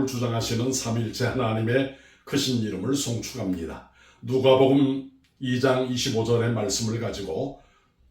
주장하시는 삼일체 하나님의 크신 이름을 송축합니다. 누가복음 2장 25절의 말씀을 가지고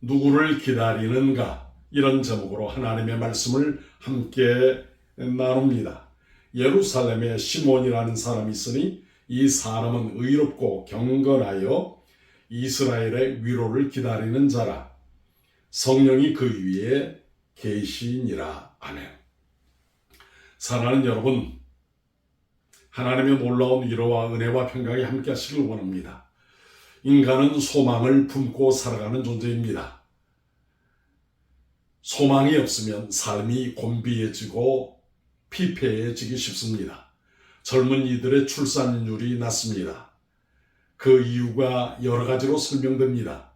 누구를 기다리는가, 이런 제목으로 하나님의 말씀을 함께 나눕니다. 예루살렘에 시몬이라는 사람이 있으니 이 사람은 의롭고 경건하여 이스라엘의 위로를 기다리는 자라. 성령이 그 위에 계시니라. 아멘. 사랑하는 여러분, 하나님의 놀라운 위로와 은혜와 평강이 함께 하시길 원합니다. 인간은 소망을 품고 살아가는 존재입니다. 소망이 없으면 삶이 곤비해지고 피폐해지기 쉽습니다. 젊은이들의 출산율이 낮습니다. 그 이유가 여러 가지로 설명됩니다.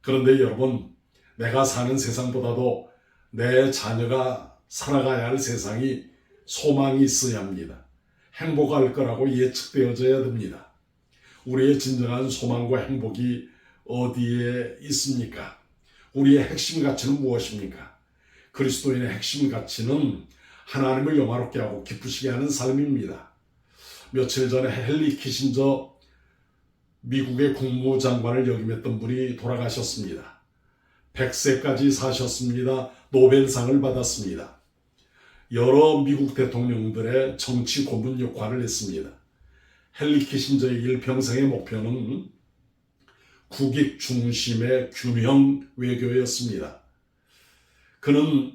그런데 여러분, 내가 사는 세상보다도 내 자녀가 살아가야 할 세상이 소망이 있어야 합니다. 행복할 거라고 예측되어져야 됩니다. 우리의 진정한 소망과 행복이 어디에 있습니까? 우리의 핵심 가치는 무엇입니까? 그리스도인의 핵심 가치는 하나님을 영화롭게 하고 기쁘시게 하는 삶입니다. 며칠 전에 헨리 키신저 미국의 국무장관을 역임했던 분이 돌아가셨습니다. 100세까지 사셨습니다. 노벨상을 받았습니다. 여러 미국 대통령들의 정치 고문 역할을 했습니다. 헨리 키신저의 일평생의 목표는 국익 중심의 균형 외교였습니다. 그는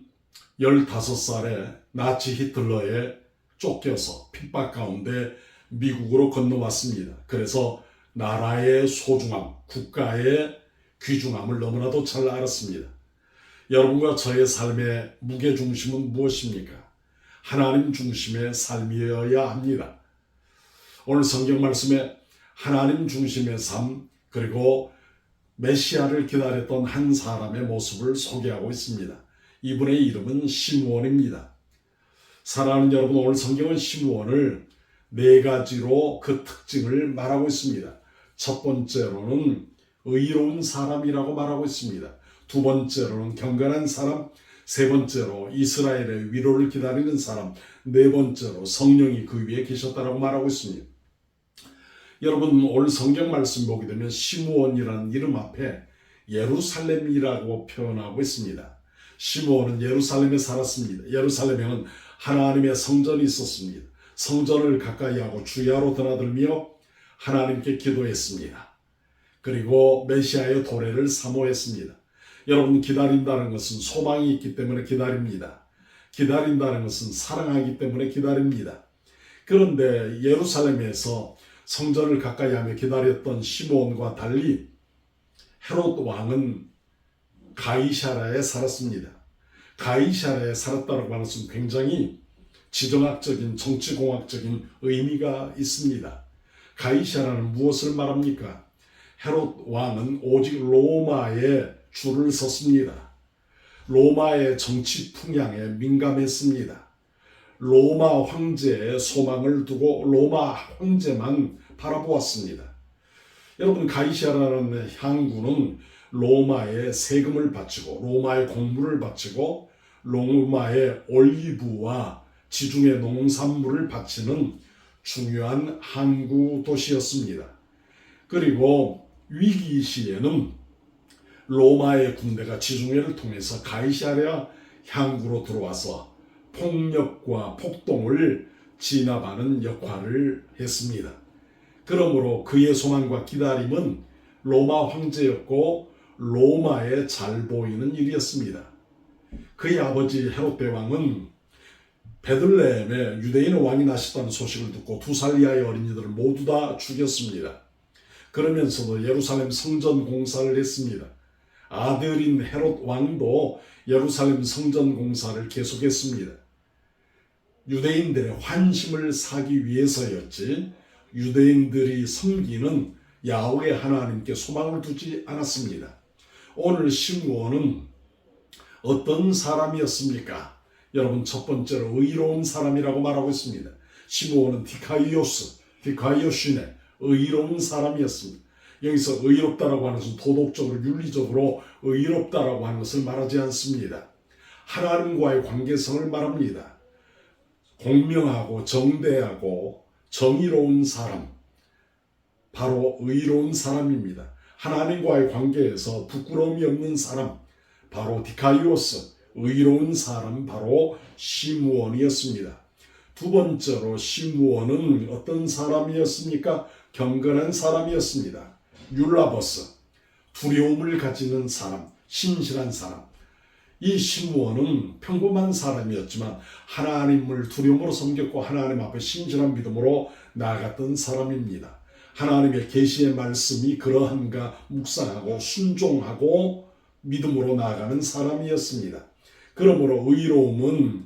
15살에 나치 히틀러에 쫓겨서 핍박 가운데 미국으로 건너왔습니다. 그래서 나라의 소중함, 국가의 귀중함을 너무나도 잘 알았습니다. 여러분과 저의 삶의 무게중심은 무엇입니까? 하나님 중심의 삶이어야 합니다. 오늘 성경 말씀에 하나님 중심의 삶, 그리고 메시아를 기다렸던 한 사람의 모습을 소개하고 있습니다. 이분의 이름은 시므온입니다. 사랑하는 여러분, 오늘 성경은 시므온을 4가지로 그 특징을 말하고 있습니다. 첫 번째로는 의로운 사람이라고 말하고 있습니다. 두 번째로는 경건한 사람, 세 번째로 이스라엘의 위로를 기다리는 사람, 네 번째로 성령이 그 위에 계셨다라고 말하고 있습니다. 여러분, 오늘 성경 말씀 보게 되면 시므온이라는 이름 앞에 예루살렘이라고 표현하고 있습니다. 시므온은 예루살렘에 살았습니다. 예루살렘에는 하나님의 성전이 있었습니다. 성전을 가까이 하고 주야로 드나들며 하나님께 기도했습니다. 그리고 메시아의 도래를 사모했습니다. 여러분, 기다린다는 것은 소망이 있기 때문에 기다립니다. 기다린다는 것은 사랑하기 때문에 기다립니다. 그런데 예루살렘에서 성전을 가까이 하며 기다렸던 시므온과 달리 헤롯 왕은 가이사랴에 살았습니다. 가이사랴에 살았다고 하는 것은 굉장히 지정학적인, 정치공학적인 의미가 있습니다. 가이사랴는 무엇을 말합니까? 헤롯 왕은 오직 로마에 줄을 섰습니다. 로마의 정치 풍향에 민감했습니다. 로마 황제의 소망을 두고 로마 황제만 바라보았습니다. 여러분, 가이사랴라는 향구는 로마에 세금을 바치고 로마의 공물을 바치고 로마의 올리브와 지중해 농산물을 바치는 중요한 항구 도시였습니다. 그리고 위기 시에는 로마의 군대가 지중해를 통해서 가이사랴 향구로 들어와서 폭력과 폭동을 진압하는 역할을 했습니다. 그러므로 그의 소망과 기다림은 로마 황제였고 로마에 잘 보이는 일이었습니다. 그의 아버지 헤롯 대왕은 베들레헴에 유대인 왕이 나셨다는 소식을 듣고 2살 이하의 어린이들을 모두 다 죽였습니다. 그러면서도 예루살렘 성전 공사를 했습니다. 아들인 헤롯 왕도 예루살렘 성전 공사를 계속했습니다. 유대인들의 환심을 사기 위해서였지 유대인들이 섬기는 야훼 하나님께 소망을 두지 않았습니다. 오늘 시므온은 어떤 사람이었습니까? 여러분, 첫 번째로 의로운 사람이라고 말하고 있습니다. 시므온은 디카이오신의 의로운 사람이었습니다. 여기서 의롭다라고 하는 것은 도덕적으로 윤리적으로 의롭다라고 하는 것을 말하지 않습니다. 하나님과의 관계성을 말합니다. 공명하고 정대하고 정의로운 사람, 바로 의로운 사람입니다. 하나님과의 관계에서 부끄러움이 없는 사람, 바로 디카이오스, 의로운 사람, 바로 시므온이었습니다. 두 번째로 시므온은 어떤 사람이었습니까? 경건한 사람이었습니다. 율라버스, 두려움을 가지는 사람, 신실한 사람. 이 시므온은 평범한 사람이었지만 하나님을 두려움으로 섬겼고 하나님 앞에 신실한 믿음으로 나아갔던 사람입니다. 하나님의 계시의 말씀이 그러한가 묵상하고 순종하고 믿음으로 나아가는 사람이었습니다. 그러므로 의로움은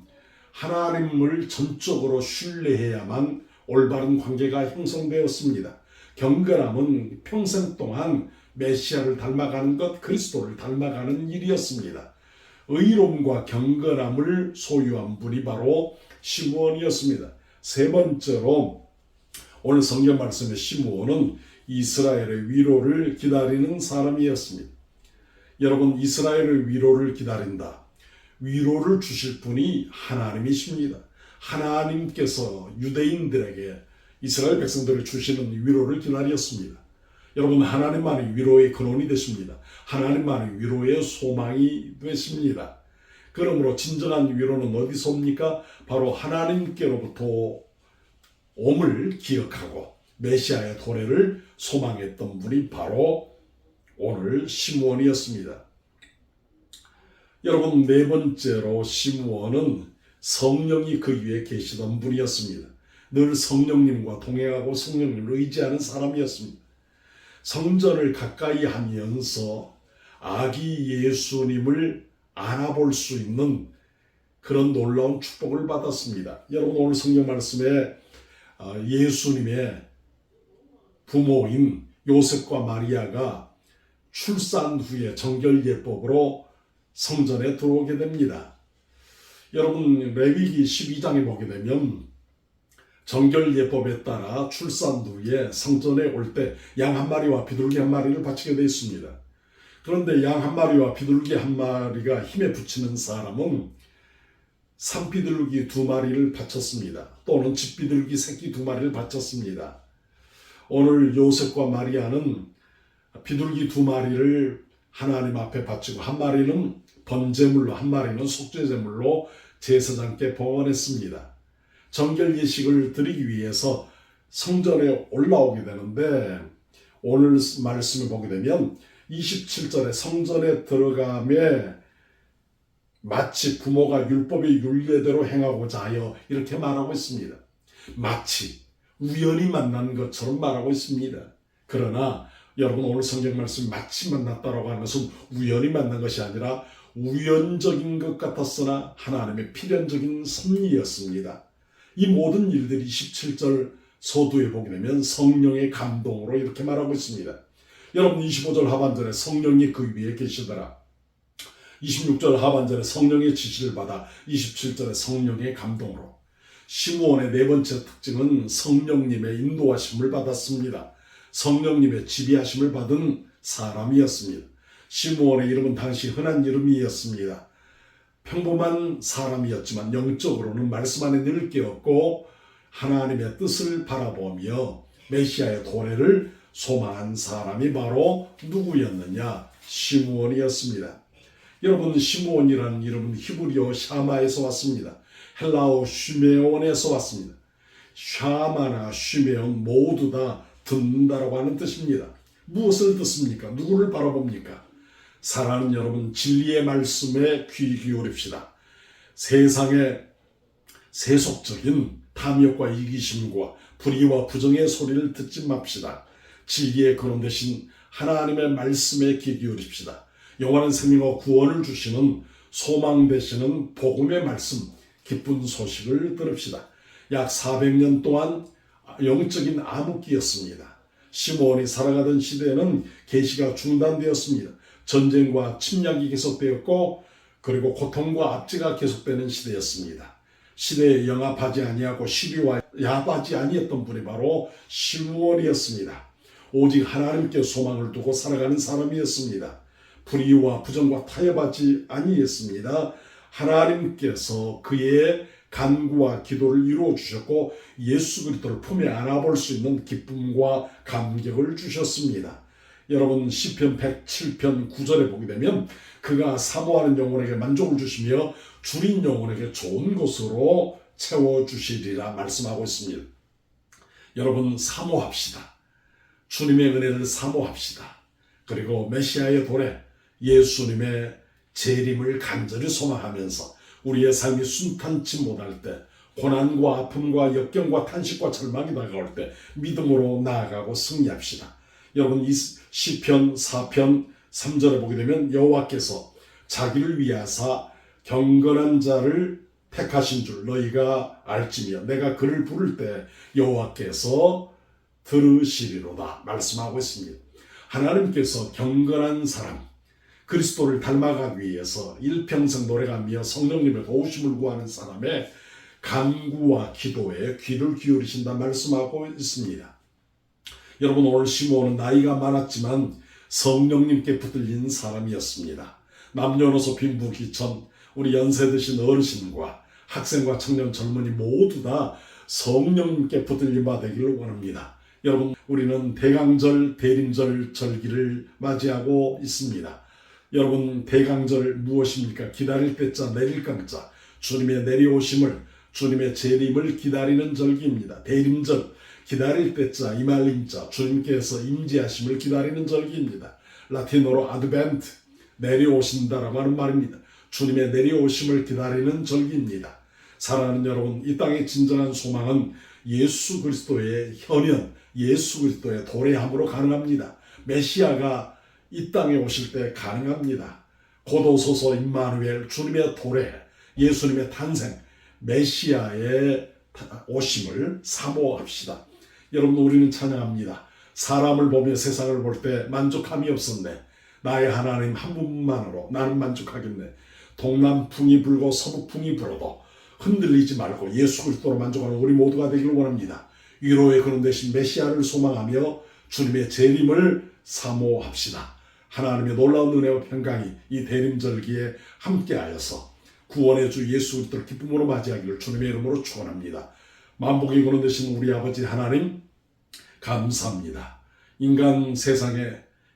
하나님을 전적으로 신뢰해야만 올바른 관계가 형성되었습니다. 경건함은 평생 동안 메시아를 닮아가는 것, 그리스도를 닮아가는 일이었습니다. 의로움과 경건함을 소유한 분이 바로 시므온이었습니다. 세 번째로 오늘 성경 말씀의 시므온은 이스라엘의 위로를 기다리는 사람이었습니다. 여러분, 이스라엘의 위로를 기다린다. 위로를 주실 분이 하나님이십니다. 하나님께서 유대인들에게 이스라엘 백성들을 주시는 위로를 기다렸습니다. 여러분, 하나님만이 위로의 근원이 되십니다. 하나님만이 위로의 소망이 되십니다. 그러므로 진정한 위로는 어디서 옵니까? 바로 하나님께로부터 옴을 기억하고 메시아의 도래를 소망했던 분이 바로 오늘 시므온이었습니다. 여러분, 네 번째로 시므온은 성령이 그 위에 계시던 분이었습니다. 늘 성령님과 동행하고 성령님을 의지하는 사람이었습니다. 성전을 가까이 하면서 아기 예수님을 안아볼 수 있는 그런 놀라운 축복을 받았습니다. 여러분, 오늘 성경 말씀에 예수님의 부모인 요셉과 마리아가 출산 후에 정결예법으로 성전에 들어오게 됩니다. 여러분, 레위기 12장에 보게 되면 정결예법에 따라 출산 후에 성전에 올 때 양 한 마리와 비둘기 한 마리를 바치게 되어 있습니다. 그런데 양 한 마리와 비둘기 한 마리가 힘에 부치는 사람은 산비둘기 두 마리를 바쳤습니다. 또는 집비둘기 새끼 두 마리를 바쳤습니다. 오늘 요셉과 마리아는 비둘기 두 마리를 하나님 앞에 바치고 한 마리는 번제물로, 한 마리는 속죄제물로 제사장께 봉헌했습니다. 정결 예식을 드리기 위해서 성전에 올라오게 되는데 오늘 말씀을 보게 되면 27절에 성전에 들어가며 마치 부모가 율법의 율례대로 행하고자 하여 이렇게 말하고 있습니다. 마치 우연히 만난 것처럼 말하고 있습니다. 그러나 여러분, 오늘 성경 말씀 마치 만났다라고 하는 것은 우연히 만난 것이 아니라 우연적인 것 같았으나 하나님의 필연적인 섭리였습니다. 이 모든 일들이 27절 서두에 보게 되면 성령의 감동으로 이렇게 말하고 있습니다. 여러분, 25절 하반절에 성령이 그 위에 계시더라. 26절 하반절에 성령의 지시를 받아 27절에 성령의 감동으로. 시므온의 네 번째 특징은 성령님의 인도하심을 받았습니다. 성령님의 지배하심을 받은 사람이었습니다. 시므온의 이름은 당시 흔한 이름이었습니다. 평범한 사람이었지만 영적으로는 말씀 안에 늘 깨었고 하나님의 뜻을 바라보며 메시아의 도래를 소망한 사람이 바로 누구였느냐? 시므온이었습니다. 여러분, 시므온이라는 이름은 히브리어 샤마에서 왔습니다. 헬라어 쉬메온에서 왔습니다. 샤마나 쉬메온 모두 다 듣는다라고 하는 뜻입니다. 무엇을 듣습니까? 누구를 바라봅니까? 사랑하는 여러분, 진리의 말씀에 귀 기울입시다. 세상의 세속적인 탐욕과 이기심과 불의와 부정의 소리를 듣지 맙시다. 진리의 근원 되신 하나님의 말씀에 귀 기울입시다. 영원한 생명과 구원을 주시는 소망 되시는 복음의 말씀, 기쁜 소식을 들읍시다. 약 400년 동안 영적인 암흑기였습니다. 시므온이 살아가던 시대에는 계시가 중단되었습니다. 전쟁과 침략이 계속되었고 그리고 고통과 압제가 계속되는 시대였습니다. 시대에 영합하지 아니하고 시비와 야하지 아니했던 분이 바로 시므온이었습니다. 오직 하나님께 소망을 두고 살아가는 사람이었습니다. 불의와 부정과 타협하지 아니했습니다. 하나님께서 그의 간구와 기도를 이루어 주셨고 예수 그리스도를 품에 안아볼 수 있는 기쁨과 감격을 주셨습니다. 여러분 시편 107편 9절에 보게 되면 그가 사모하는 영혼에게 만족을 주시며 줄인 영혼에게 좋은 것으로 채워주시리라 말씀하고 있습니다. 여러분 사모합시다. 주님의 은혜를 사모합시다. 그리고 메시아의 도래 예수님의 재림을 간절히 소망하면서 우리의 삶이 순탄치 못할 때 고난과 아픔과 역경과 탄식과 절망이 다가올 때 믿음으로 나아가고 승리합시다. 여러분 이 시편 4편 3절에 보게 되면 여호와께서 자기를 위하사 경건한 자를 택하신 줄 너희가 알지며 내가 그를 부를 때 여호와께서 들으시리로다 말씀하고 있습니다. 하나님께서 경건한 사람 그리스도를 닮아가기 위해서 일평생 노래하며 성령님의 도우심을 구하는 사람의 간구와 기도에 귀를 기울이신다 말씀하고 있습니다. 여러분 오늘 시므온은 나이가 많았지만 성령님께 붙들린 사람이었습니다. 남녀노소 빈부귀천 우리 연세 드신 어르신과 학생과 청년 젊은이 모두 다 성령님께 붙들린 바 되기를 원합니다. 여러분 우리는 대강절 대림절 절기를 맞이하고 있습니다. 여러분 대강절 무엇입니까? 기다릴 때자 내릴 강자 주님의 내려오심을 주님의 재림을 기다리는 절기입니다. 대림절 기다릴 때자 이말림자 주님께서 임재하심을 기다리는 절기입니다. 라틴어로 아드벤트 내려오신다라고 하는 말입니다. 주님의 내려오심을 기다리는 절기입니다. 사랑하는 여러분 이 땅의 진정한 소망은 예수 그리스도의 현현 예수 그리스도의 도래함으로 가능합니다. 메시아가 이 땅에 오실 때 가능합니다. 곧 오소서 임마누엘 주님의 도래 예수님의 탄생 메시아의 오심을 사모합시다. 여러분 우리는 찬양합니다. 사람을 보며 세상을 볼 때 만족함이 없었네. 나의 하나님 한 분만으로 나는 만족하겠네. 동남풍이 불고 서북풍이 불어도 흔들리지 말고 예수 그리스도로 만족하는 우리 모두가 되기를 원합니다. 위로의 근원 되신 메시아를 소망하며 주님의 재림을 사모합시다. 하나님의 놀라운 은혜와 평강이 이 대림절기에 함께하여서 구원의 주 예수 그리스도를 기쁨으로 맞이하기를 주님의 이름으로 축원합니다. 만복의 근원 되신 우리 아버지 하나님 감사합니다. 인간 세상에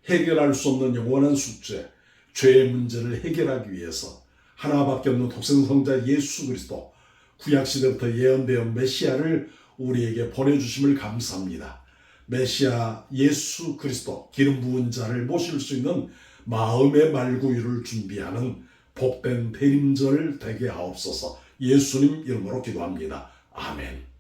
해결할 수 없는 영원한 숙제 죄의 문제를 해결하기 위해서 하나밖에 없는 독생성자 예수 그리스도 구약시대부터 예언되어 메시아를 우리에게 보내주심을 감사합니다. 메시아 예수 그리스도 기름 부은 자를 모실 수 있는 마음의 말구유를 준비하는 복된 대림절 되게 하옵소서. 예수님 이름으로 기도합니다. 아멘.